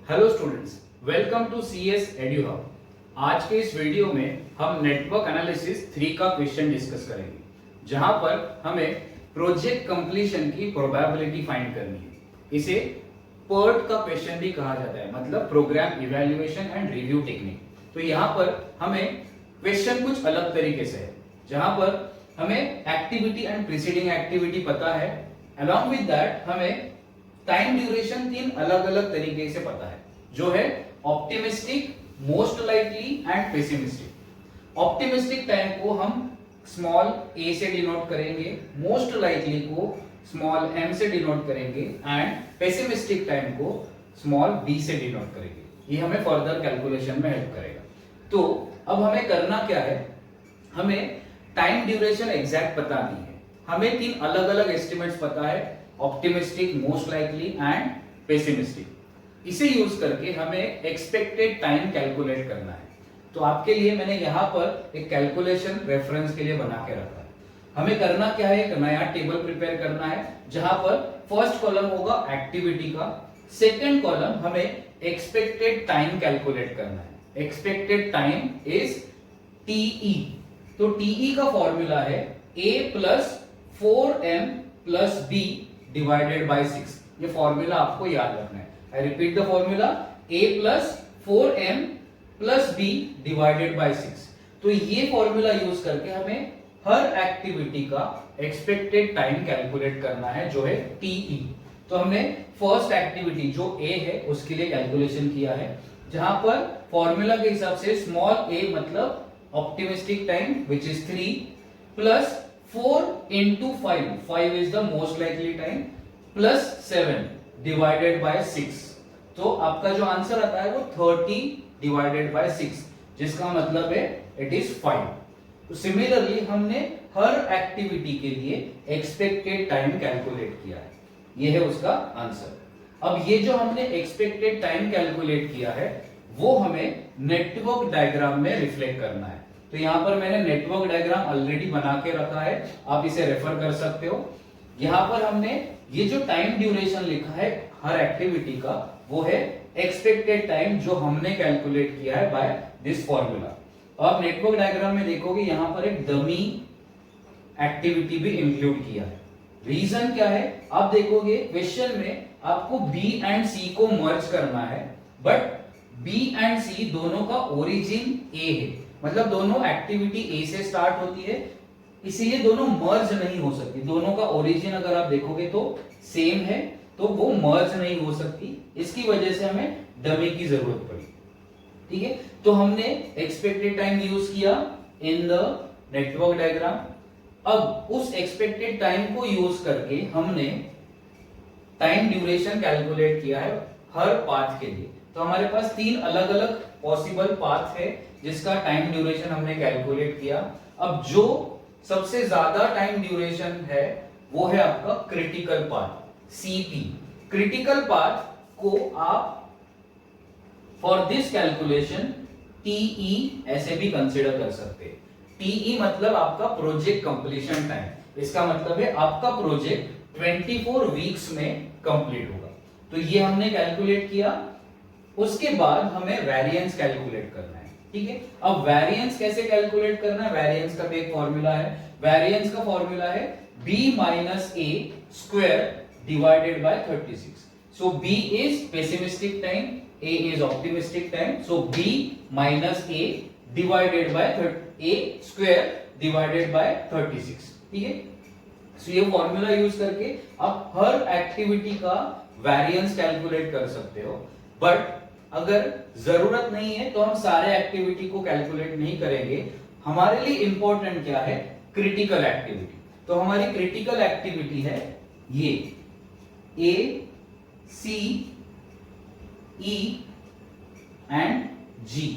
Hello students, welcome to CS Edu Hub. आज के इस वीडियो में हम नेटवर्क एनालिसिस 3 का क्वेश्चन डिस्कस करेंगे, जहां पर हमें प्रोजेक्ट कंप्लीशन की प्रोबेबिलिटी फाइंड करनी है। इसे PERT का क्वेश्चन भी कहा जाता है, मतलब program evaluation and review technique. तो यहाँ पर हमें क्वेश्चन कुछ अलग तरीके से है, जहां पर हमें एक्टिविटी एंड प्रीसीडिंग एक्टिविटी पता है, अलॉन्ग विद दैट हमें टाइम ड्यूरेशन 3 अलग अलग तरीके से पता है, जो है optimistic, most likely and pessimistic. Optimistic time को हम स्मॉल a से डिनोट करेंगे, मोस्ट लाइकली को स्मॉल m से डिनोट करेंगे एंड पेसिमिस्टिक टाइम को स्मॉल b से डिनोट करेंगे। ये हमें फर्दर कैलकुलेशन में हेल्प करेगा। तो अब हमें करना क्या है, हमें टाइम ड्यूरेशन एग्जैक्ट पता नहीं है, हमें 3 अलग अलग एस्टिमेट्स पता है, optimistic, most likely and pessimistic. इसे यूज करके हमें एक्सपेक्टेड टाइम कैलकुलेट करना है। तो आपके लिए मैंने यहां पर एक कैलकुलेशन रेफरेंस के लिए बना के रखा है। हमें करना क्या है, एक नया टेबल प्रिपेयर करना है, जहां पर फर्स्ट कॉलम होगा एक्टिविटी का, सेकंड कॉलम हमें एक्सपेक्टेड टाइम कैलकुलेट करना है। Expected time is TE. तो टीई का फॉर्मूला है a plus 4m plus b divided by 6। ये फॉर्मूला आपको याद रखना है। I repeat the formula, a plus 4m plus b divided by 6। तो ये फॉर्मूला यूज करके हमें हर एक्टिविटी का एक्सपेक्टेड टाइम कैलकुलेट करना है, जो है टीई। तो हमने फर्स्ट एक्टिविटी जो a है उसके लिए कैलकुलेशन किया है, जहां पर फॉर्मूला के हिसाब से स्मॉल a मतलब optimistic time which is 3 plus 4 into 5 is the most likely time plus 7 divided by 6। तो आपका जो आंसर आता है वो 30 divided by 6, जिसका मतलब है it is 5। तो सिमिलरली हमने हर एक्टिविटी के लिए एक्सपेक्टेड टाइम कैलकुलेट किया है, ये है उसका आंसर। अब ये जो हमने एक्सपेक्टेड टाइम कैलकुलेट किया है वो हमें नेटवर्क डायग्राम में रिफ्लेक्ट करना है। तो यहां पर मैंने नेटवर्क डायग्राम ऑलरेडी बना के रखा है, आप इसे रेफर कर सकते हो। यहां पर हमने ये जो टाइम ड्यूरेशन लिखा है हर एक्टिविटी का, वो है एक्सपेक्टेड टाइम जो हमने कैलकुलेट किया है बाय दिस फॉर्मूला। आप नेटवर्क डायग्राम में देखोगे यहां पर एक डमी एक्टिविटी भी इंक्लूड किया है। रीजन क्या है, आप देखोगे क्वेश्चन में आपको बी एंड सी को मर्ज करना है, बट बी एंड सी दोनों का ओरिजिन ए है, मतलब दोनों एक्टिविटी ए से स्टार्ट होती है, इसीलिए दोनों मर्ज नहीं हो सकती। दोनों का ओरिजिन अगर आप देखोगे तो सेम है, तो वो मर्ज नहीं हो सकती। इसकी वजह से हमें डमी की जरूरत पड़ी। ठीक है, तो हमने एक्सपेक्टेड टाइम यूज किया इन द नेटवर्क डायग्राम। अब उस एक्सपेक्टेड टाइम को यूज करके हमने टाइम ड्यूरेशन कैलकुलेट किया है हर पाथ के लिए। तो हमारे पास 3 अलग अलग पॉसिबल पाथ है जिसका टाइम ड्यूरेशन हमने कैलकुलेट किया। अब जो सबसे ज्यादा टाइम ड्यूरेशन है वो है आपका critical path, CP. Critical path को आप फॉर दिस कैलकुलेशन टीई ऐसे भी कंसीडर कर सकते हैं। टीई मतलब आपका प्रोजेक्ट कंप्लीशन टाइम। इसका मतलब है आपका प्रोजेक्ट 24 वीक्स में कंप्लीट होगा। तो ये हमने कैलकुलेट किया। उसके बाद हमें वेरिएंस कैलकुलेट करना है। ठीक है, अब वेरिएंस कैसे कैलकुलेट करना है, वेरिएंस का भी एक फॉर्मूला है। वेरिएंस का फॉर्मूला है b minus a square divided by 36। So b is pessimistic time, a is optimistic time, so b minus a divided by a square divided by 36। ठीक है, सो ये फॉर्मूला यूज करके आप हर एक्टिविटी का variance calculate कर सकते हो। बट अगर जरूरत नहीं है तो हम सारे एक्टिविटी को कैलकुलेट नहीं करेंगे। हमारे लिए इंपॉर्टेंट क्या है, क्रिटिकल एक्टिविटी। तो हमारी क्रिटिकल एक्टिविटी है ये ए, सी, ई एंड जी।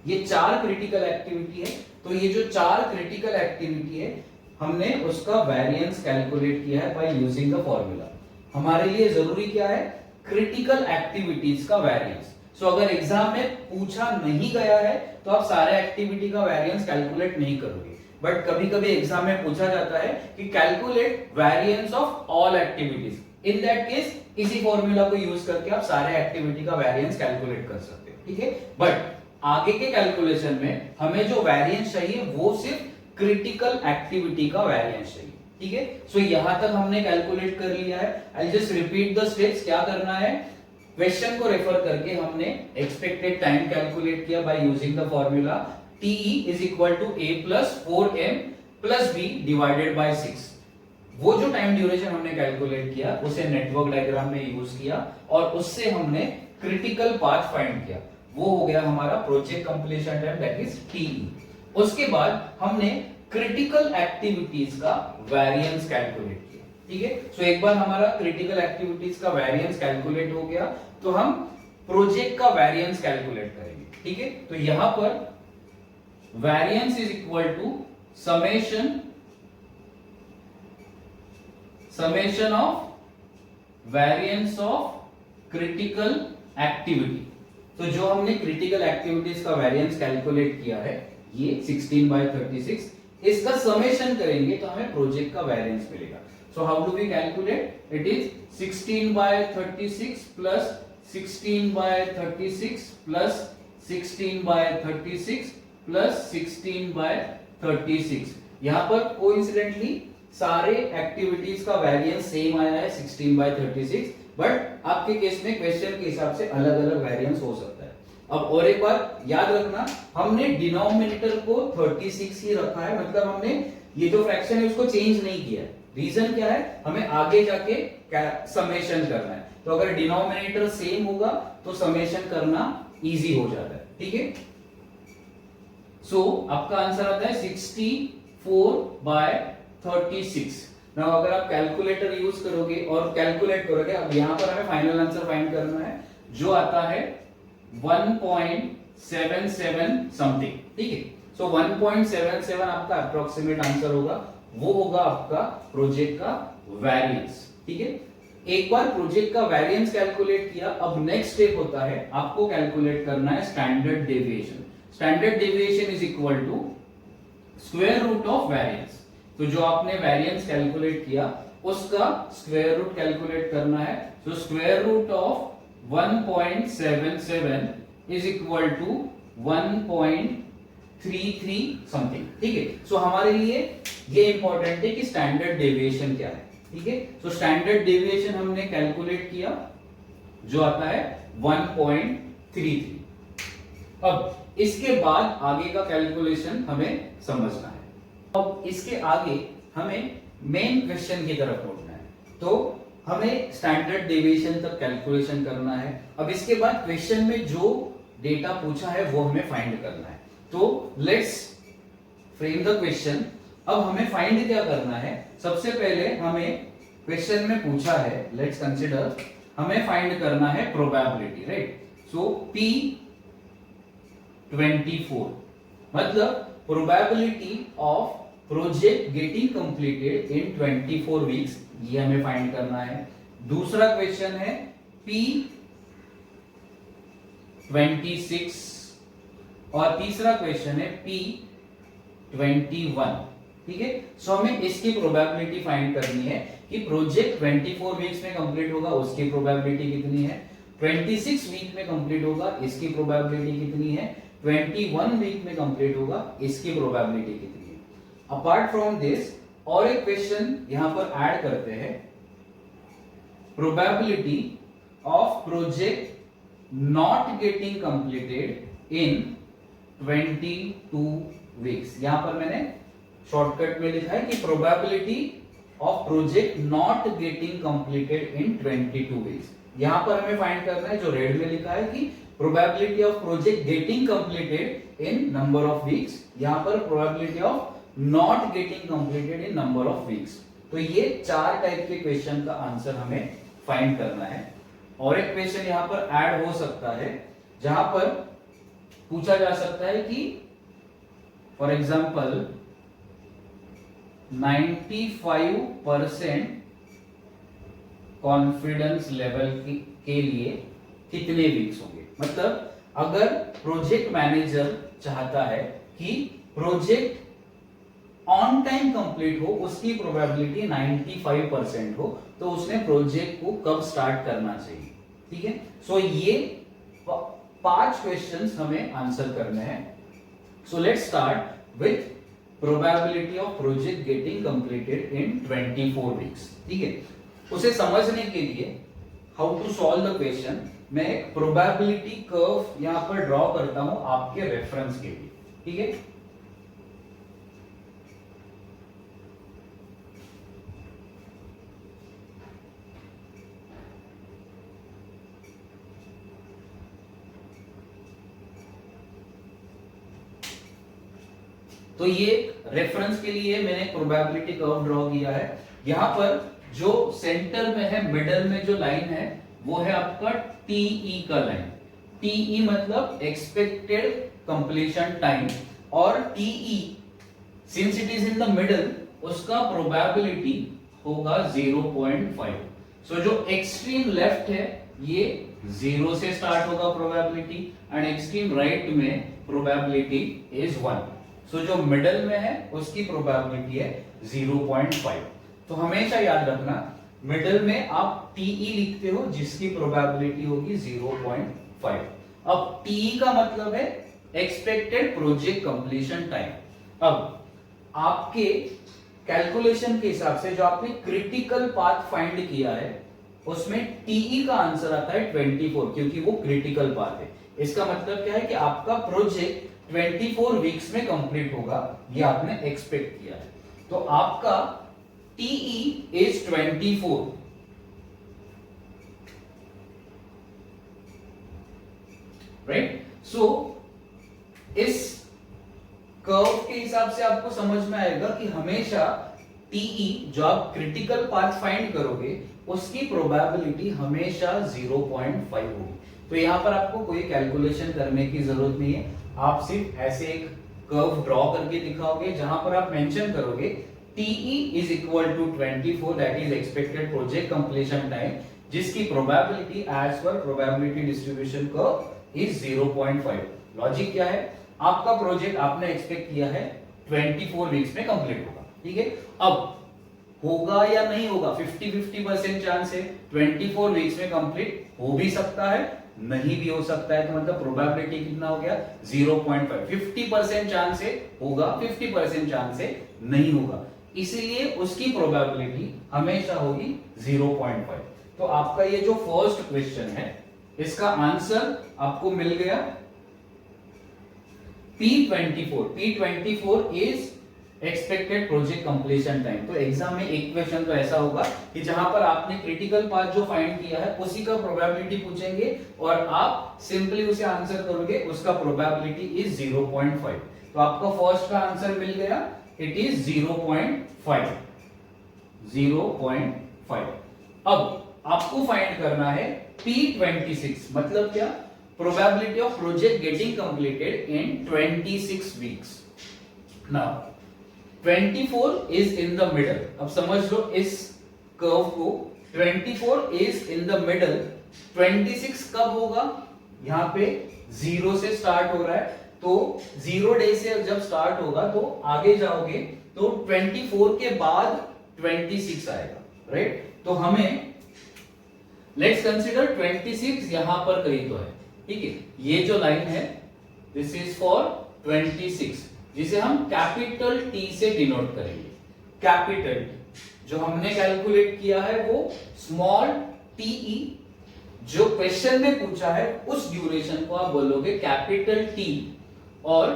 ये 4 क्रिटिकल एक्टिविटी है। तो ये जो 4 क्रिटिकल एक्टिविटी है हमने उसका वेरिएंस कैलकुलेट किया है बाय यूजिंग द फॉर्मूला। हमारे लिए जरूरी क्या है, क्रिटिकल एक्टिविटीज का वेरिएंस। सो अगर एग्जाम में पूछा नहीं गया है तो आप सारे एक्टिविटी का वेरिएंस कैलकुलेट नहीं करोगे, बट कभी कभी एग्जाम में पूछा जाता है कि calculate variance of all activities. In that case इसी फॉर्मूला को यूज करके आप सारे एक्टिविटी का वेरिएंस कैलकुलेट कर सकते हो, ठीक है। बट आगे के कैलकुलेशन में हमें जो वेरिएंस चाहिए वो सिर्फ क्रिटिकल एक्टिविटी का वेरिएंस चाहिए, ठीक है। सो यहां तक हमने कैलकुलेट कर लिया है। I just repeat the steps. क्या करना है, क्वेश्चन को रेफर करके हमने एक्सपेक्टेड टाइम कैलकुलेट किया by using the formula TE is equal to A plus 4M plus B divided by 6। वो जो टाइम ड्यूरेशन हमने कैलकुलेट किया उसे नेटवर्क डायग्राम में यूज किया और उससे हमने क्रिटिकल पाथ फाइंड किया, वो हो गया हमारा project completion time, that is TE। उसके बाद हमने क्रिटिकल एक्टिविटीज का वेरिएंस कैलकुलेट किया, ठीक है। सो एक बार हमारा क्रिटिकल एक्टिविटीज का वेरिएंस कैलकुलेट हो गया तो हम प्रोजेक्ट का वेरिएंस कैलकुलेट करेंगे, ठीक है। तो यहां पर variance is equal to summation of variance of critical activity. तो जो हमने क्रिटिकल एक्टिविटीज का वेरिएंस कैलकुलेट किया है ये 16/36, इसका समेशन करेंगे तो हमें प्रोजेक्ट का वेरिएंस मिलेगा। So how do we calculate, it is 16/36 plus 16/36 plus 16/36 plus 16/36। यहां पर कोइंसिडेंटली सारे एक्टिविटीज का वेरिएंस सेम आया है 16/36, बट आपके केस में क्वेश्चन के हिसाब से अलग अलग वेरिएंस हो सकता है। अब और एक बार याद रखना, हमने डिनोमिनेटर को 36 ही रखा है, मतलब हमने ये जो फ्रैक्शन है उसको चेंज नहीं किया है। रीजन क्या है, हमें आगे जाके समेशन करना है, तो अगर डिनोमिनेटर सेम होगा तो समेशन करना इजी हो जाता है, ठीक है। सो आपका आंसर आता है 64/36। नाउ अगर आप कैलकुलेटर यूज करोगे और कैलकुलेट करोगे, अब यहां पर हमें फाइनल आंसर फाइंड करना है जो आता है 1.77 समथिंग, ठीक है। सो 1.77 आपका अप्रोक्सीमेट आंसर होगा, वो होगा आपका प्रोजेक्ट का वेरिएंस, ठीक है। एक बार प्रोजेक्ट का वेरिएंस कैलकुलेट किया, अब नेक्स्ट स्टेप होता है आपको कैलकुलेट करना है standard deviation. Standard deviation is equal to square root of variance. तो जो आपने वेरिएंस कैलकुलेट किया उसका स्क्वायर रूट कैलकुलेट करना है। तो square root of 1.77 is equal to 1.33 something, ठीक है। सो हमारे लिए ये इंपॉर्टेंट है कि स्टैंडर्ड डेविएशन क्या है, ठीक है। सो स्टैंडर्ड डेविएशन हमने कैलकुलेट किया जो आता है 1.33। अब इसके बाद आगे का कैलकुलेशन हमें समझना है। अब इसके आगे हमें मेन क्वेश्चन की तरफ पहुंचना है, तो हमें स्टैंडर्ड डेविएशन तक कैलकुलेशन करना है। अब इसके बाद क्वेश्चन में जो डेटा पूछा है वो हमें फाइंड करना है। तो लेट्स फ्रेम द क्वेश्चन। अब हमें फाइंड क्या करना है, सबसे पहले हमें क्वेश्चन में पूछा है, लेट्स कंसीडर, हमें फाइंड करना है प्रोबेबिलिटी, राइट। सो P24 मतलब probability of project getting completed in 24 weeks, ये हमें फाइंड करना है। दूसरा क्वेश्चन है P26 और तीसरा क्वेश्चन है P21, ठीक है। सो हमें इसकी प्रोबेबिलिटी फाइंड करनी है कि प्रोजेक्ट 24 वीक्स में कंप्लीट होगा, उसकी प्रोबेबिलिटी कितनी है, 26 वीक में कंप्लीट होगा, इसकी प्रोबेबिलिटी कितनी है, 21 वीक में कंप्लीट होगा, इसकी प्रोबेबिलिटी कितनी है। अपार्ट फ्रॉम दिस और एक क्वेश्चन यहां पर ऐड करते हैं, probability of project not getting completed in 22 weeks. यहां पर मैंने शॉर्टकट में लिखा है कि probability of project not getting completed in 22 weeks. यहां पर हमें फाइंड करना है जो रेड में लिखा है कि probability of project getting completed in number of weeks, यहां पर probability of not getting completed in number of weeks. तो ये चार टाइप के क्वेश्चन का आंसर हमें फाइंड करना है। और एक क्वेश्चन यहां पर ऐड हो सकता है जहां पर पूछा जा सकता है कि फॉर एग्जांपल 95% कॉन्फिडेंस लेवल के लिए कितने वीक्स होंगे। मतलब अगर प्रोजेक्ट मैनेजर चाहता है कि प्रोजेक्ट ऑन टाइम कंप्लीट हो उसकी प्रोबेबिलिटी 95% हो, तो उसने प्रोजेक्ट को कब स्टार्ट करना चाहिए। ठीक है, सो ये 5 क्वेश्चंस हमें आंसर करने हैं। So let's start with probability of project getting completed in 24 weeks. ठीक है, उसे समझने के लिए how to solve the question, मैं एक प्रोबेबिलिटी कर्व यहां पर ड्रॉ करता हूं आपके रेफरेंस के लिए। ठीक है, तो ये रेफरेंस के लिए मैंने प्रोबेबिलिटी कर्व ड्रॉ किया है। यहां पर जो सेंटर में है, मिडल में जो लाइन है वो है आपका टीई का लाइन। टीई मतलब एक्सपेक्टेड कंप्लीशन टाइम, और TE since it is in the middle उसका प्रोबेबिलिटी होगा 0.5। सो जो एक्सट्रीम लेफ्ट है ये 0 से स्टार्ट होगा प्रोबेबिलिटी, एंड एक्सट्रीम राइट में प्रोबेबिलिटी इज 1। सो जो मिडल में है उसकी प्रोबेबिलिटी है 0.5। तो हमेशा याद रखना मिडल में आप टीई लिखते हो जिसकी प्रोबेबिलिटी होगी 0.5। अब टीई का मतलब है एक्सपेक्टेड प्रोजेक्ट कंप्लीशन टाइम। अब आपके कैलकुलेशन के हिसाब से जो आपने क्रिटिकल पाथ फाइंड किया है उसमें टीई का आंसर आता है 24, क्योंकि वो क्रिटिकल पाथ है। इसका मतलब क्या है कि आपका प्रोजेक्ट 24 वीक्स में कंप्लीट होगा, ये आपने एक्सपेक्ट किया है। तो आपका टीई इज 24, राइट। सो इस कर्व के हिसाब से आपको समझ में आएगा कि हमेशा टीई जो आप क्रिटिकल पाथ फाइंड करोगे उसकी प्रोबेबिलिटी हमेशा 0.5 होगी। तो यहां पर आपको कोई कैलकुलेशन करने की जरूरत नहीं है, आप सिर्फ ऐसे एक कर्व ड्रॉ करके दिखाओगे जहां पर आप मेंशन करोगे TE is equal to 24, that is expected project completion time, जिसकी probability as per probability distribution curve is 0.5। Logic क्या है, आपका प्रोजेक्ट आपने एक्सपेक्ट किया है 24 वीक्स में कंप्लीट होगा। ठीक है, अब होगा या नहीं होगा 50-50% चांस है। 24 वीक्स में कंप्लीट हो भी सकता है, नहीं भी हो सकता है, तो मतलब प्रोबेबिलिटी कितना हो गया 0.5। 50% चांस है होगा, 50% चांस है नहीं होगा, इसलिए उसकी प्रोबेबिलिटी हमेशा होगी 0.5। तो आपका ये जो फर्स्ट क्वेश्चन है इसका आंसर आपको मिल गया P24। P24 is expected project completion time. तो एग्जाम में एक क्वेश्चन तो ऐसा होगा कि जहां पर आपने क्रिटिकल पाथ जो फाइंड किया है उसी का प्रोबेबिलिटी पूछेंगे और आप सिंपली उसे आंसर करोगे, उसका प्रोबेबिलिटी इज 0.5। तो आपका फर्स्ट का आंसर मिल गया, इट इज 0.5। 0.5। अब आपको फाइंड करना है P26, मतलब क्या, probability of project getting completed in 26 weeks. Now 24 is in the middle. अब समझ लो इस कर्व को, 24 इज इन द मिडल। 26 कब होगा, यहां पे 0 से स्टार्ट हो रहा है, तो 0 डे से जब स्टार्ट होगा तो आगे जाओगे तो 24 के बाद 26 आएगा, राइट। तो हमें लेट्स कंसीडर 26 यहां पर कहीं तो है। ठीक है, ये जो लाइन है दिस इज फॉर 26, जिसे हम कैपिटल टी से डिनोट करेंगे। कैपिटल टी जो हमने कैलकुलेट किया है वो स्मॉल टीई, जो क्वेश्चन में पूछा है उस ड्यूरेशन को आप बोलोगे कैपिटल टी, और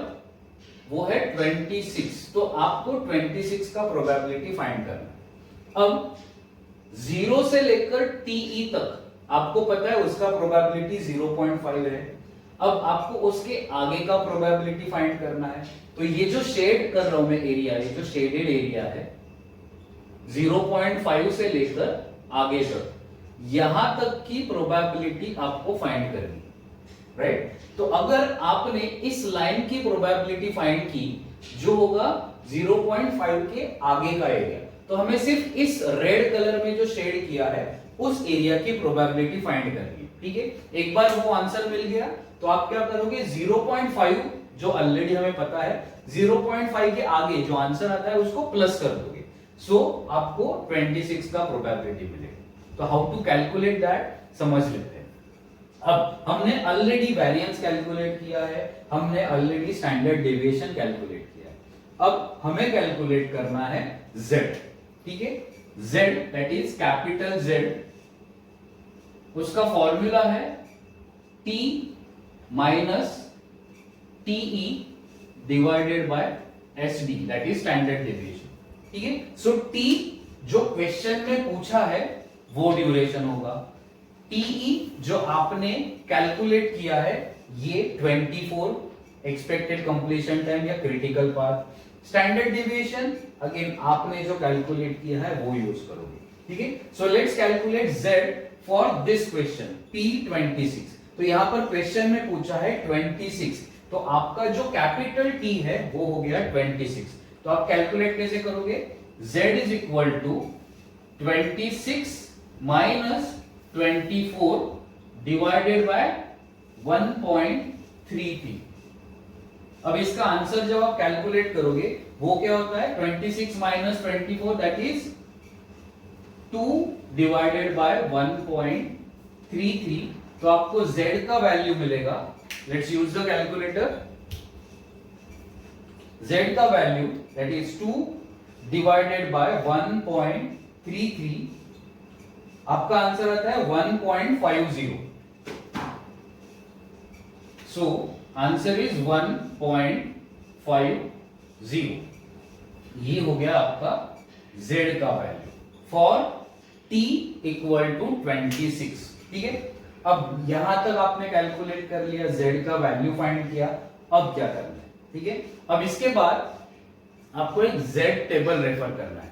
वो है 26। तो आपको 26 का प्रोबेबिलिटी फाइंड करना। अब 0 से लेकर टीई तक आपको पता है उसका प्रोबेबिलिटी 0.5 है। अब आपको उसके आगे का प्रोबेबिलिटी फाइंड करना है। तो ये जो शेड कर रहा हूं मैं एरिया, ये जो शेडेड एरिया है 0.5 से लेकर आगे तक, यहां तक की प्रोबेबिलिटी आपको फाइंड करनी, राइट। तो अगर आपने इस लाइन की प्रोबेबिलिटी फाइंड की जो होगा 0.5 के आगे का एरिया, तो हमें सिर्फ इस रेड कलर में जो शेड किया है उस एरिया की प्रोबेबिलिटी फाइंड करनी है। ठीक है, एक बार वो आंसर मिल गया तो आप क्या करोगे, 0.5 जो ऑलरेडी हमें पता है 0.5 के आगे जो आंसर आता है उसको प्लस कर दोगे, सो आपको 26 का प्रोबेबिलिटी मिलेगा। तो हाउ टू कैलकुलेट दैट समझ लेते हैं। अब हमने ऑलरेडी वेरिएंस कैलकुलेट किया है, हमने ऑलरेडी स्टैंडर्ड डेविएशन कैलकुलेट किया है। अब हमें कैलकुलेट करना है z, ठीक है। z that is capital Z, उसका फॉर्मूला है t minus TE divided by SD that is standard deviation, ठीक है। सो T जो क्वेश्चन में पूछा है वो ड्यूरेशन होगा, TE जो आपने कैलकुलेट किया है ये 24 एक्सपेक्टेड कंप्लीशन टाइम या critical path, standard deviation again आपने जो कैलकुलेट किया है वो यूज करोगे, ठीक है। So let's calculate Z for this question P26। तो यहां पर क्वेश्चन में पूछा है 26, तो आपका जो कैपिटल T है वो हो गया 26। तो आप कैलकुलेट कैसे करोगे, Z is equal to 26 minus 24 divided by 1.33। अब इसका आंसर जब आप कैलकुलेट करोगे वो क्या होता है 26 minus 24 that is 2 divided by 1.33। तो आपको Z का वैल्यू मिलेगा, let's use the calculator. Z का value that is 2 divided by 1.33, आपका आंसर आता है 1.50। So answer is 1.50। ये हो गया आपका Z का value for T equal to 26, ठीक है। अब यहां तक आपने कैलकुलेट कर लिया, Z का वैल्यू फाइंड किया, अब क्या करना है, ठीक है। अब इसके बाद आपको एक Z टेबल रेफर करना है।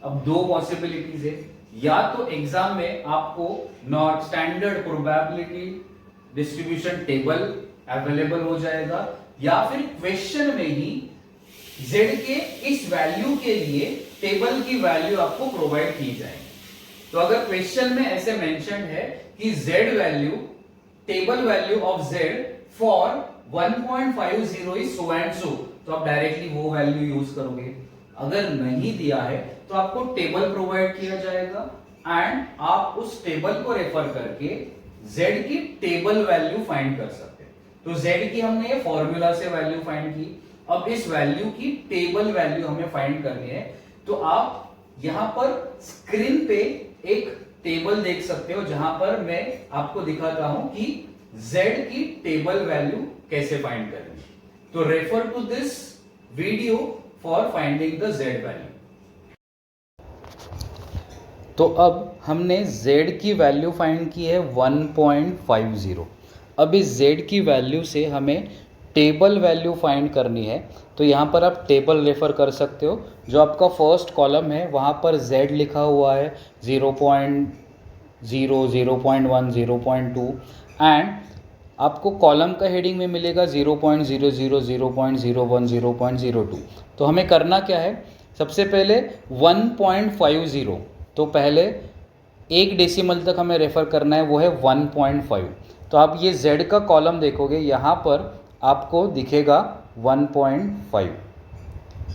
अब दो पॉसिबिलिटीज है, या तो एग्जाम में आपको not standard probability distribution table available हो जाएगा, या फिर क्वेश्चन में ही Z के इस वैल्यू के लिए टेबल की वैल्यू आपको प्रोवाइड की जाएगी। तो अगर क्वेश्चन में ऐसे मेंशन है कि Z value, table value of Z for 1.50 is so and so, तो आप डायरेक्टली वो वैल्यू यूज करोगे। अगर नहीं दिया है तो आपको टेबल प्रोवाइड किया जाएगा एंड आप उस टेबल को रेफर करके Z की टेबल वैल्यू फाइंड कर सकते हैं। तो Z की हमने ये फॉर्मूला से वैल्यू फाइंड की, अब इस वैल्यू की टेबल वैल्यू हमें फाइंड करनी है। तो आप यहां पर स्क्रीन पे एक टेबल देख सकते हो जहां पर मैं आपको दिखाता हूं कि Z की टेबल वैल्यू कैसे फाइंड करनी है। तो refer to this video for finding the Z value. तो अब हमने Z की वैल्यू फाइंड की है 1.50। अब इस Z की वैल्यू से हमें टेबल वैल्यू फाइंड करनी है। तो यहाँ पर आप टेबल रेफर कर सकते हो, जो आपका फर्स्ट कॉलम है वहाँ पर Z लिखा हुआ है 0.0, 0.1, 0.2 एंड आपको कॉलम का हेडिंग में मिलेगा 0.00, 0.01, 0.02। तो हमें करना क्या है, सबसे पहले 1.50, तो पहले एक डेसिमल तक हमें रेफर करना है, वो है 1.5। तो आप ये Z का कॉलम देखोगे, यहाँ पर आपको दिखेगा 1.5,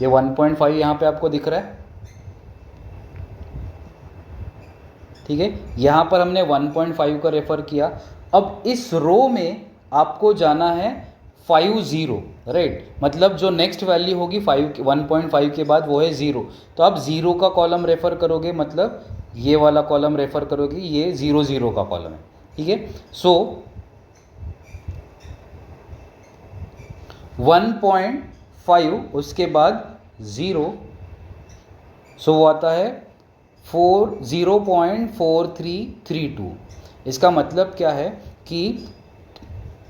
ये 1.5 यहाँ पे आपको दिख रहा है, ठीक है। यहाँ पर हमने 1.5 का रेफर किया। अब इस रो में आपको जाना है 50, राइट, मतलब जो नेक्स्ट वैल्यू होगी 1.5 के बाद वो है 0। तो आप 0 का कॉलम रेफर करोगे, मतलब ये वाला कॉलम रेफर करोगे, ये 0 का कॉलम है, ठीक है। सो 1.5 उसके बाद 0, सो वो आता है 0.4332। इसका मतलब क्या है कि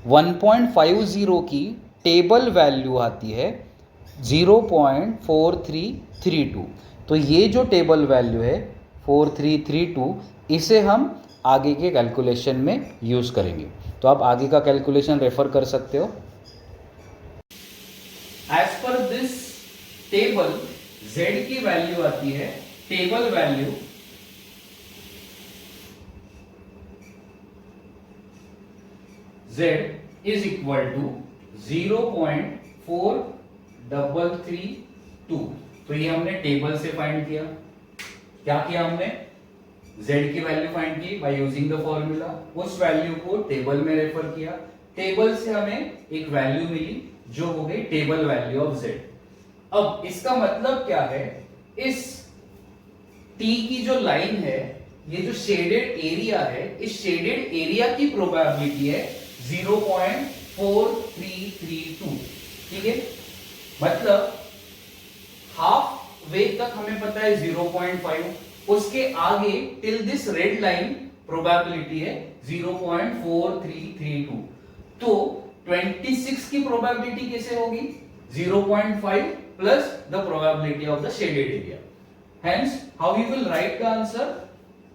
1.50 की टेबल वैल्यू आती है 0.4332। तो ये जो टेबल वैल्यू है 4332, इसे हम आगे के कैलकुलेशन में यूज़ करेंगे। तो आप आगे का कैलकुलेशन रेफर कर सकते हो। As per this table Z की वैल्यू आती है, table value Z is equal to 0.4332। तो ये हमने टेबल से फाइंड किया। क्या किया हमने? z की वैल्यू फाइंड की बाय यूजिंग द फॉर्मूला, उस वैल्यू को टेबल में रेफर किया, टेबल से हमें एक वैल्यू मिली जो हो गई टेबल वैल्यू ऑफ z। अब इसका मतलब क्या है? इस t की जो लाइन है, ये जो शेडेड एरिया है, इस शेडेड एरिया की प्रोबेबिलिटी है 0.4332। ठीक है, मतलब हाफ वे तक हमें पता है 0.5, उसके आगे till this red line probability है 0.4332। तो 26 की प्रोबेबिलिटी कैसे होगी? 0.5 plus the probability of the shaded area. Hence, how you will write the answer?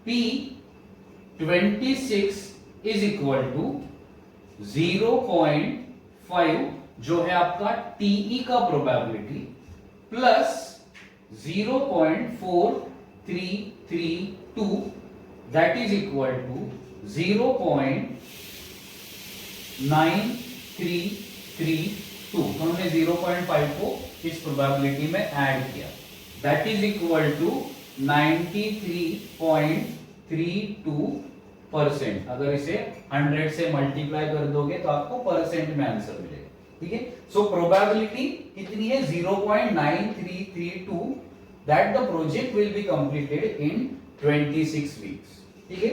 P26 is equal to 0.5 जो है आपका TE का probability plus 0.4332 that is equal to 0.9332। हमने 0.5 को इस प्रोबेबिलिटी में ऐड किया, that is equal to 93.32%। अगर इसे 100 से मल्टीप्लाई कर दोगे तो आपको परसेंट में आंसर मिलेगा। ठीक है, सो प्रोबेबिलिटी कितनी है? 0.9332 that the project will be completed in 26 weeks. ठीक है,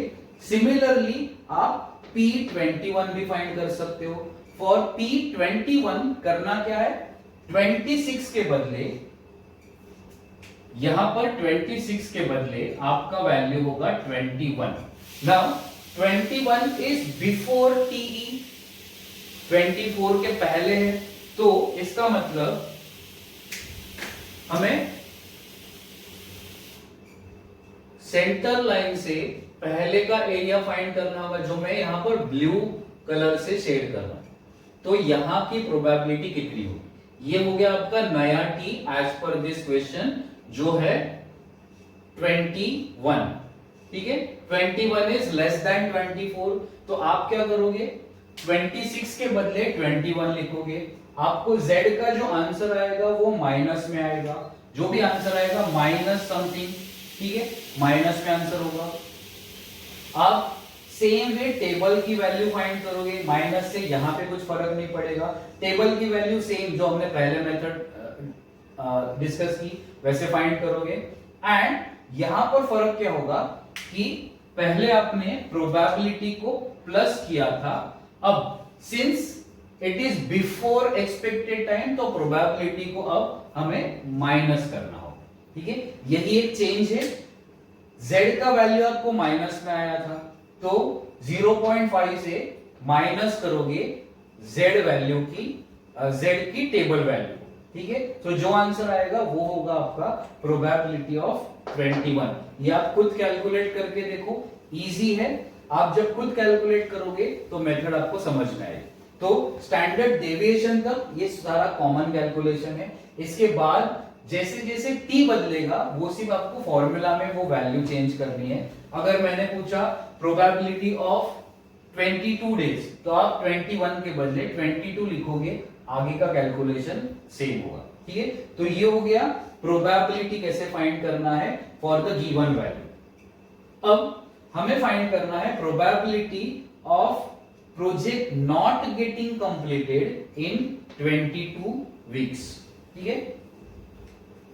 सिमिलरली आप P21 भी फाइंड कर सकते हो। फॉर P21 करना क्या है? 26 के बदले, यहां पर 26 के बदले आपका वैल्यू होगा 21। नाउ 21 इज बिफोर TE, 24 के पहले है, तो इसका मतलब हमें सेंटर लाइन से पहले का एरिया फाइंड करना होगा, जो मैं यहां पर ब्लू कलर से शेड कर रहा हूं। तो यहां की प्रोबेबिलिटी कितनी होगी? ये हो गया आपका नया T as per this question, जो है 21। ठीक है, 21 इज लेस देन 24। तो आप क्या करोगे? 26 के बदले 21 लिखोगे। आपको z का जो आंसर आएगा वो माइनस में आएगा, जो भी आंसर आएगा माइनस समथिंग। ठीक है, माइनस में आंसर होगा। आप सेम वे टेबल की वैल्यू फाइंड करोगे, माइनस से यहां पे कुछ फर्क नहीं पड़ेगा। टेबल की वैल्यू सेम जो हमने पहले मेथड डिस्कस की वैसे फाइंड करोगे। एंड यहां पर फर्क क्या होगा कि पहले आपने प्रोबेबिलिटी को प्लस किया था, अब since it is before expected time तो प्रोबेबिलिटी को अब हमें माइनस करना होगा। ठीक है, यही एक चेंज है। z का वैल्यू आपको माइनस में आया था, तो 0.5 से माइनस करोगे z वैल्यू की, z की टेबल वैल्यू। ठीक है, तो जो आंसर आएगा वो होगा आपका प्रोबेबिलिटी ऑफ 21। ये आप खुद कैलकुलेट करके देखो, इजी है। आप जब खुद कैलकुलेट करोगे तो मेथड आपको समझ में आएगी। तो स्टैंडर्ड डेविएशन तक ये सारा कॉमन कैलकुलेशन है। इसके बाद जैसे जैसे t बदलेगा वो सिर्फ आपको फॉर्मूला में वो वैल्यू चेंज करनी है। अगर मैंने पूछा प्रोबेबिलिटी ऑफ 22 डेज, तो आप 21 के बदले 22 लिखोगे, आगे का कैलकुलेशन सेम होगा। ठीक है, तो ये हो गया प्रोबेबिलिटी कैसे फाइंड करना है फॉर द गिवन वैल्यू। अब हमें फाइंड करना है probability of project not getting completed in 22 weeks. ठीक है,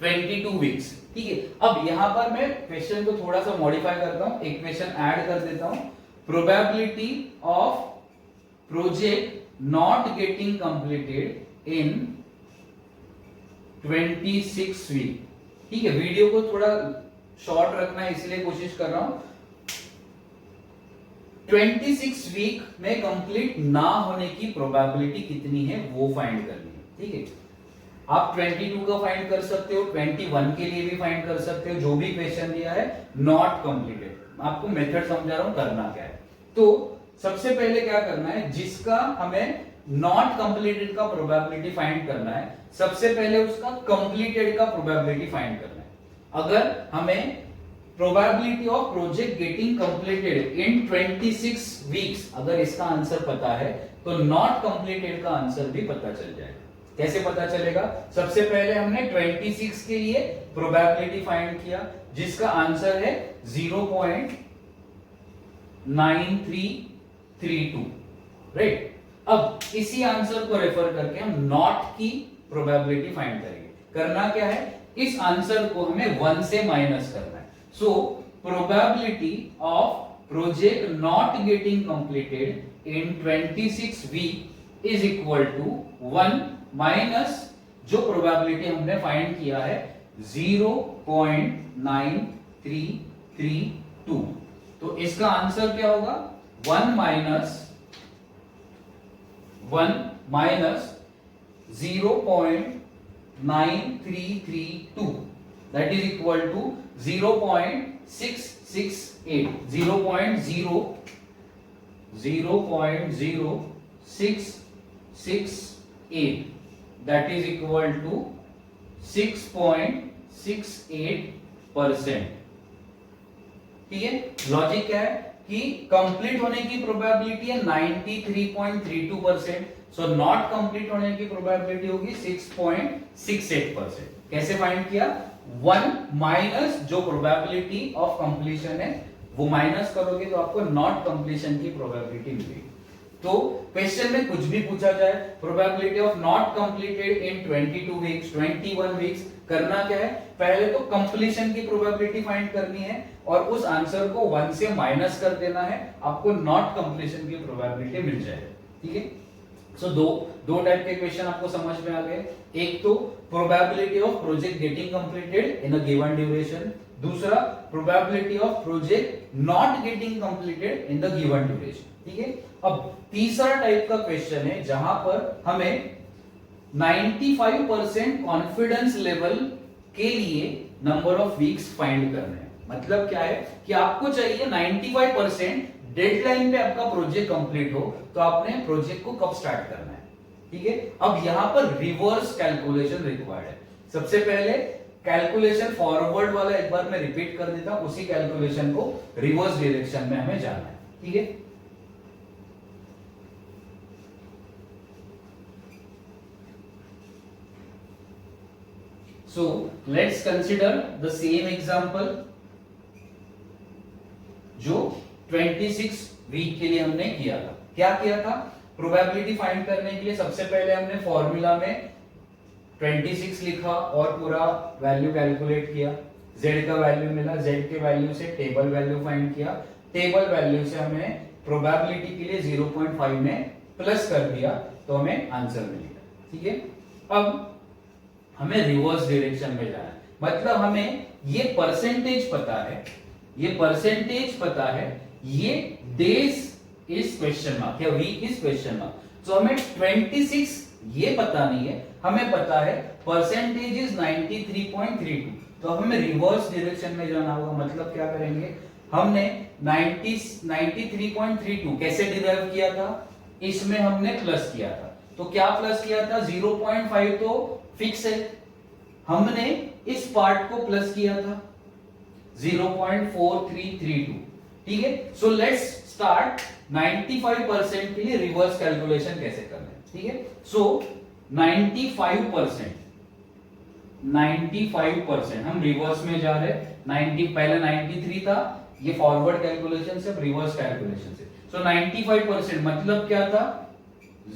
22 वीक्स। ठीक है, अब यहां पर मैं क्वेश्चन को थोड़ा सा मॉडिफाई करता हूं, एक क्वेश्चन ऐड कर देता हूं। Probability of project not getting completed in 26 week. ठीक है, वीडियो को थोड़ा शॉर्ट रखना है इसलिए कोशिश कर रहा हूं। 26 वीक में कंप्लीट ना होने की प्रोबेबिलिटी कितनी है वो फाइंड करनी है। ठीक है, आप 22 का फाइंड कर सकते हो, 21 के लिए भी फाइंड कर सकते हो, जो भी क्वेश्चन दिया है नॉट कंप्लीटेड। आपको मेथड समझा रहा हूं करना क्या है। तो सबसे पहले क्या करना है, जिसका हमें नॉट कंप्लीटेड का प्रोबेबिलिटी फाइंड करना है, सबसे पहले उसका कंप्लीटेड का प्रोबेबिलिटी फाइंड करना है। अगर हमें probability of project getting completed in 26 weeks, अगर इसका आंसर पता है तो नॉट कंप्लीटेड का आंसर भी पता चल जाएगा। कैसे पता चलेगा? सबसे पहले हमने 26 के लिए प्रोबेबिलिटी फाइंड किया जिसका आंसर है 0.9332, राइट। अब इसी आंसर को रेफर करके हम नॉट की प्रोबेबिलिटी फाइंड करेंगे। करना क्या है, इस आंसर को हमें 1 से माइनस करना है। So probability of project not getting completed in 26 week is equal to 1 minus जो प्रोबेबिलिटी हमने फाइंड किया है 0.9332। तो इसका आंसर क्या होगा? 1 minus 0.9332 that is equal to 0.668 0.0668 that is equal to 6.68%। ठीक है, लॉजिक क्या है कि कंप्लीट होने की प्रोबेबिलिटी है 93.32%, सो नॉट कंप्लीट होने की प्रोबेबिलिटी होगी 6.68%। कैसे फाइंड किया? 1 माइनस जो प्रोबेबिलिटी ऑफ कंप्लीशन है वो माइनस करोगे तो आपको नॉट कंप्लीशन की प्रोबेबिलिटी मिलेगी। तो क्वेश्चन में कुछ भी पूछा जाए, probability of not completed in 22 weeks, 21 weeks, करना क्या है? पहले तो कंप्लीशन की प्रोबेबिलिटी फाइंड करनी है और उस आंसर को 1 से माइनस कर देना है, आपको नॉट कंप्लीशन की प्रोबेबिलिटी मिल जाएगी। ठीक है, सो दो टाइप के क्वेश्चन आपको समझ में आ गए। एक तो probability of project getting completed in a given duration, दूसरा probability of project not getting completed in the given duration. ठीक है, अब तीसरा टाइप का क्वेश्चन है जहां पर हमें 95% कॉन्फिडेंस लेवल के लिए नंबर ऑफ वीक्स फाइंड करने हैं। मतलब क्या है कि आपको चाहिए 95% डेडलाइन पे आपका प्रोजेक्ट कंप्लीट हो, तो आपने प्रोजेक्ट को कब स्टार्ट करना है। ठीक है, अब यहां पर रिवर्स कैलकुलेशन रिक्वायर्ड है। सबसे पहले कैलकुलेशन फॉरवर्ड वाला एक बार मैं रिपीट कर देता हूं, उसी कैलकुलेशन को रिवर्स डायरेक्शन में हमें जाना है। ठीक है, so let's consider the same example जो 26 वीक के लिए हमने किया था। क्या किया था? प्रोबेबिलिटी फाइंड करने के लिए सबसे पहले हमने फॉर्मूला में 26 लिखा और पूरा वैल्यू कैलकुलेट किया। z का वैल्यू मिला, z के वैल्यू से टेबल वैल्यू फाइंड किया, टेबल वैल्यू से हमें प्रोबेबिलिटी के लिए 0.5 में प्लस कर दिया तो हमें आंसर मिलेगा। ठीक है, अब हमें रिवर्स डायरेक्शन में जाना है। मतलब हमें ये परसेंटेज पता है, ये परसेंटेज पता है, ये डेज इज क्वेश्चन मार्क या वीक इज क्वेश्चन मार्क। तो हमें 26 ये पता नहीं है, हमें पता है परसेंटेज इज 93.32, तो हमें रिवर्स डायरेक्शन में जाना होगा। मतलब क्या करेंगे, हमने 93.32 कैसे डिराइव किया था? इसमें हमने प्लस किया था, तो क्या प्लस किया था? 0.5 तो फिक्स है, हमने इस पार्ट को प्लस किया था 0.4332। ठीक है, सो लेट्स स्टार्ट 95% के लिए रिवर्स कैलकुलेशन कैसे करना है। ठीक है, सो 95% हम रिवर्स में जा रहे हैं। 90 पहले 93 था, ये फॉरवर्ड कैलकुलेशन से, रिवर्स कैलकुलेशन से। सो 95% मतलब क्या था?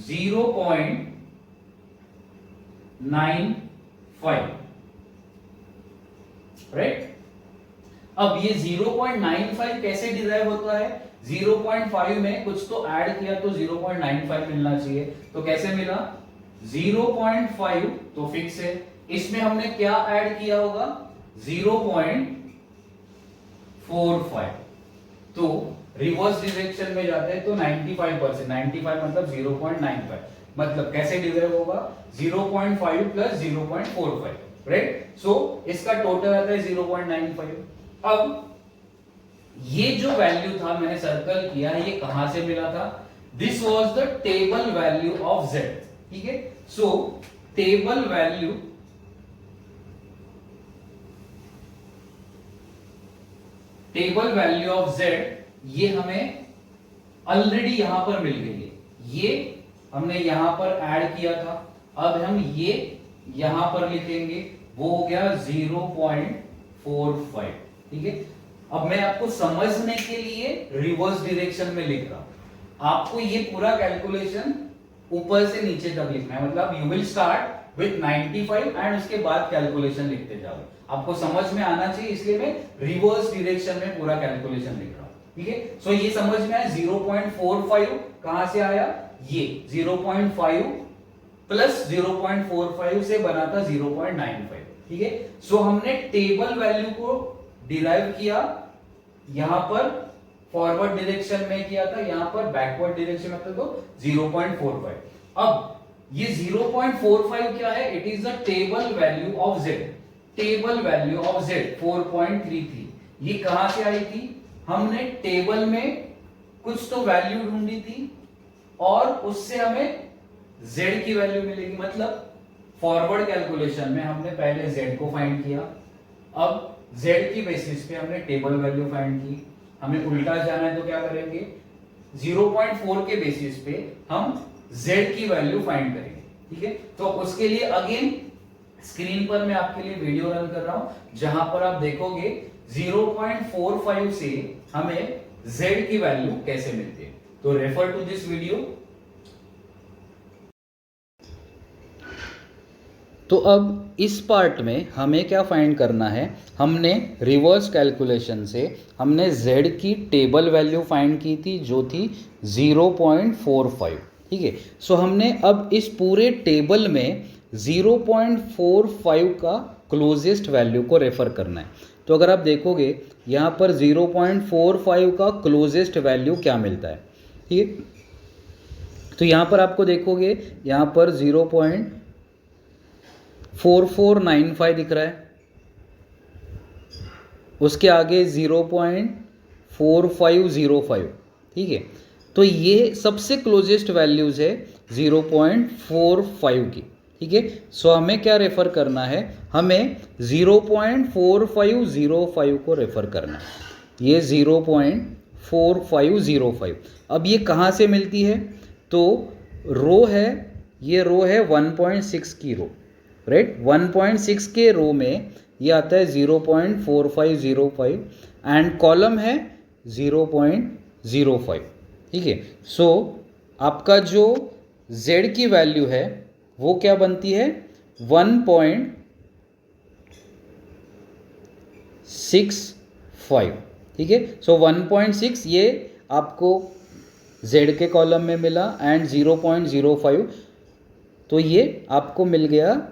0.95, राइट। अब ये 0.95 कैसे डिराइव होता है? 0.5 में कुछ तो ऐड किया तो 0.95 मिलना चाहिए, तो कैसे मिला? 0.5 तो फिक्स है, इसमें हमने क्या ऐड किया होगा? 0.45, तो रिवर्स डायरेक्शन में जाते हैं तो 95%, 95 मतलब 0.95, मतलब कैसे डिराइव होगा? 0.5 प्लस 0.45, राइट। सो इसका टोटल आता है 0.95। अब ये जो वैल्यू था मैंने सर्कल किया, ये कहां से मिला था? This was the table value of z। ठीक है, सो टेबल वैल्यू ऑफ z ये हमें ऑलरेडी यहां पर मिल गई है। ये हमने यहां पर ऐड किया था, अब हम ये यहां पर लिखेंगे, वो हो गया 0.45। ठीक है, अब मैं आपको समझने के लिए रिवर्स डायरेक्शन में लिख रहा हूं। आपको ये पूरा कैलकुलेशन ऊपर से नीचे तक लिखना है, मतलब you will start with 95 and उसके बाद कैलकुलेशन लिखते जाओ। आपको समझ में आना चाहिए, इसलिए मैं रिवर्स डायरेक्शन में पूरा कैलकुलेशन लिख रहा हूं। ठीक है, सो ये समझ में आया 0.45 कहां से आया, ये 0.5 प्लस 0.45 से बना था 0.95। ठीक है, सो हमने टेबल वैल्यू को डिराइव किया, यहां पर फॉरवर्ड डायरेक्शन में किया था, यहां पर बैकवर्ड डायरेक्शन में था, तो 0.45। अब ये 0.45 क्या है, it is the table value of z, table value of z 4.33। ये कहां से आई थी, हमने टेबल में कुछ तो वैल्यू ढूंढी थी और उससे हमें z की वैल्यू मिलेगी, मतलब फॉरवर्ड कैलकुलेशन में हमने पहले z को फाइंड किया, अब z की बेसिस पे हमने टेबल वैल्यू फाइंड की। हमें उल्टा जाना है तो क्या करेंगे, 0.4 के बेसिस पे हम z की वैल्यू फाइंड करेंगे। ठीक है, तो उसके लिए अगेन स्क्रीन पर मैं आपके लिए वीडियो रन कर रहा हूं, जहां पर आप देखोगे 0.45 से हमें z की वैल्यू कैसे मिलती है। तो रेफर टू दिस वीडियो। तो अब इस पार्ट में हमें क्या फाइंड करना है, हमने रिवर्स कैलकुलेशन से हमने z की टेबल वैल्यू फाइंड की थी जो थी 0.45। ठीक है, सो हमने अब इस पूरे टेबल में 0.45 का क्लोजेस्ट वैल्यू को रेफर करना है। तो अगर आप देखोगे यहाँ पर 0.45 का क्लोजेस्ट वैल्यू क्या मिलता है। ठीक है, तो यहाँ पर आपको देखोगे यहाँ पर 0.4495 दिख रहा है, उसके आगे 0.4505। ठीक है, तो ये सबसे क्लोजेस्ट वैल्यूज है 0.45 की। ठीक है, सो हमें क्या रेफर करना है, हमें 0.4505 को रेफर करना है, ये 0.4505। अब ये कहाँ से मिलती है, तो रो है, ये रो है 1.6 की रो, राइट। 1.6 के रो में ये आता है 0.4505 एंड कॉलम है 0.05। ठीक है, सो आपका जो z की वैल्यू है वो क्या बनती है, 1.65। ठीक है, सो 1.6 ये आपको z के कॉलम में मिला एंड 0.05, तो ये आपको मिल गया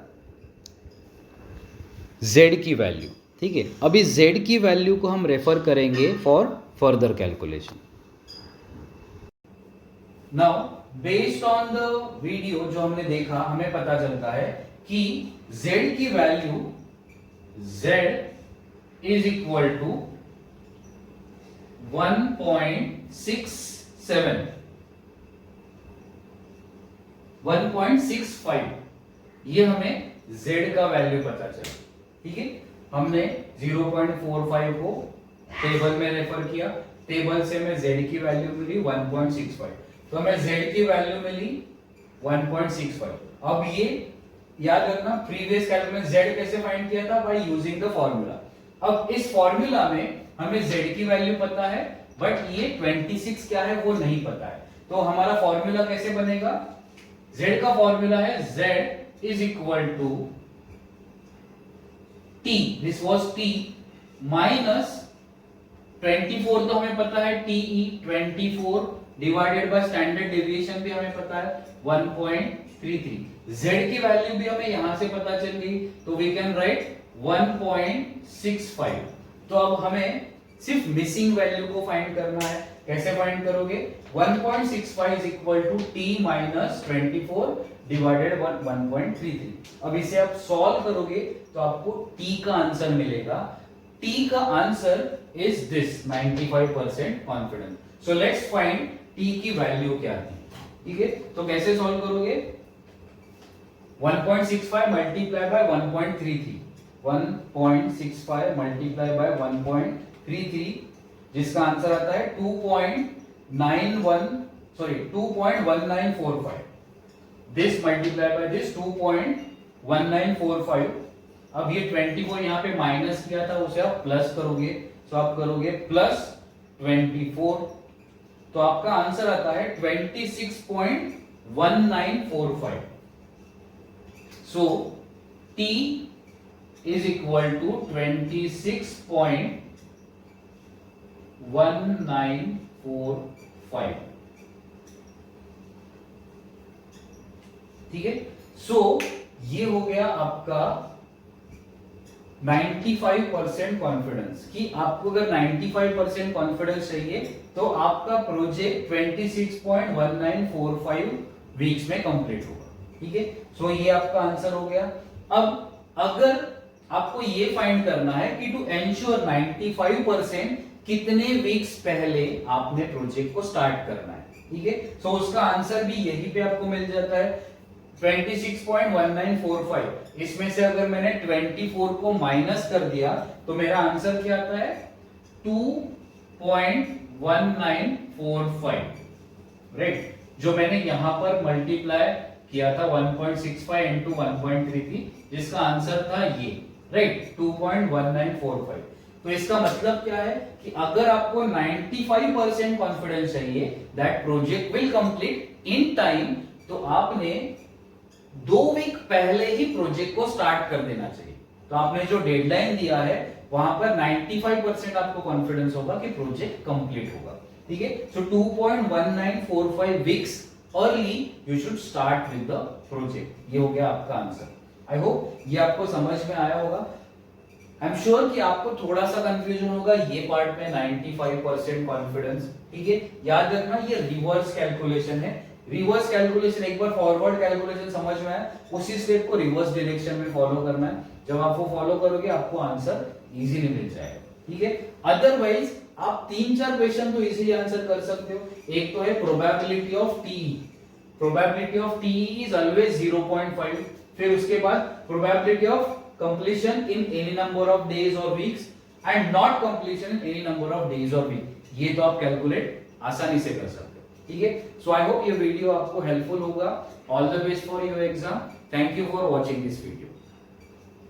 z की वैल्यू। ठीक है, अभी z की वैल्यू को हम रेफर करेंगे for further calculation. Now based on the video जो हमने देखा, हमें पता चलता है कि z की value z is equal to 1.65, ये हमें z का वैल्यू पता चला। ठीक है, हमने 0.45 को टेबल में रेफर किया, टेबल से हमें z की वैल्यू मिली 1.65, तो हमें z की वैल्यू मिली 1.65। अब ये याद रखना, प्रीवियस कैलकुलेशन में z कैसे फाइंड किया था, बाय यूजिंग द फॉर्मूला। अब इस फॉर्मूला में हमें z की वैल्यू पता है, बट ये 26 क्या है वो नहीं पता है, तो हमारा फॉर्मूला कैसे बनेगा, z का फॉर्मूला है z is equal to t, this was t minus 24, तो हमें पता है टे 24 डिवाइडेड बाय स्टैंडर्ड डेविएशन भी हमें पता है 1.33। z की वैल्यू भी हमें यहां से पता चल गई, तो वी कैन राइट 1.65। तो अब हमें सिर्फ मिसिंग वैल्यू को फाइंड करना है। कैसे फाइंड करोगे, 1.65 is equal to t minus 24 divided 1.33। अब इसे आप सॉल्व करोगे तो आपको t का आंसर मिलेगा। t का answer is this 95% confidence. So let's find t की वैल्यू क्या थी। ठीक है, तो कैसे सॉल्व करोगे, 1.65 मल्टीप्लाई बाय 1.33, 1.65 मल्टीप्लाई बाय 1.33, जिसका आंसर आता है 2.1945। This multiply by this 2.1945। अब ये 24 यहाँ पे माइनस किया था उसे आप प्लस करोगे, तो आप करोगे प्लस 24, तो आपका आंसर आता है 26.1945। सो T इज इक्वल टू 26.1945। ठीक है, सो ये हो गया आपका 95% कॉन्फिडेंस, कि आपको अगर 95% कॉन्फिडेंस चाहिए तो आपका प्रोजेक्ट 26.1945 वीक्स में कंप्लीट होगा। ठीक है, सो ये आपका आंसर हो गया। अब अगर आपको ये फाइंड करना है कि टू एंश्योर 95% कितने वीक्स पहले आपने प्रोजेक्ट को स्टार्ट करना है। ठीक है, सो उसका आंसर भी यहीं पे आपको मिल जाता है 26.1945। इसमें से अगर मैंने 24 को माइनस कर दिया तो मेरा आंसर क्या आता है 2.1945, राइट। जो मैंने यहां पर मल्टीप्लाई किया था 1.65 इंटू 1.33, जिसका आंसर था ये, राइट, 2.1945। तो इसका मतलब क्या है कि अगर आपको 95% कॉन्फिडेंस चाहिए that project will complete in time, तो आपने 2 वीक पहले ही प्रोजेक्ट को स्टार्ट कर देना चाहिए। तो आपने जो डेडलाइन दिया है वहां पर 95% आपको कॉन्फिडेंस होगा कि प्रोजेक्ट कंप्लीट होगा। ठीक है, सो 2.1945 weeks early you should start with the project. ये हो गया आपका आंसर। आई होप ये आपको समझ में आया होगा। आई एम श्योर कि आपको थोड़ा सा कंफ्यूजन होगा ये पार्ट में 95% कॉन्फिडेंस। ठीक है, याद रखना ये रिवर्स कैलकुलेशन है। रिवर्स कैलकुलेशन, एक बार फॉरवर्ड कैलकुलेशन समझ में आया, उसी स्टेप को रिवर्स डायरेक्शन में फॉलो करना है। जब आप वो फॉलो करोगे आपको आंसर इजीली मिल जाएगा। ठीक है, अदरवाइज आप 3-4 क्वेश्चन तो इजीली आंसर कर सकते हो। एक तो है probability of T, probability of T is always 0.5। फिर उसके बाद probability of completion in any number of days और weeks and not completion in any number of days और वीक। ये तो आप कैलकुलेट आसानी से कर सकते हो। ठीक है, सो आई होप ये वीडियो आपको हेल्पफुल होगा। All the best for your exam. Thank you for watching this video.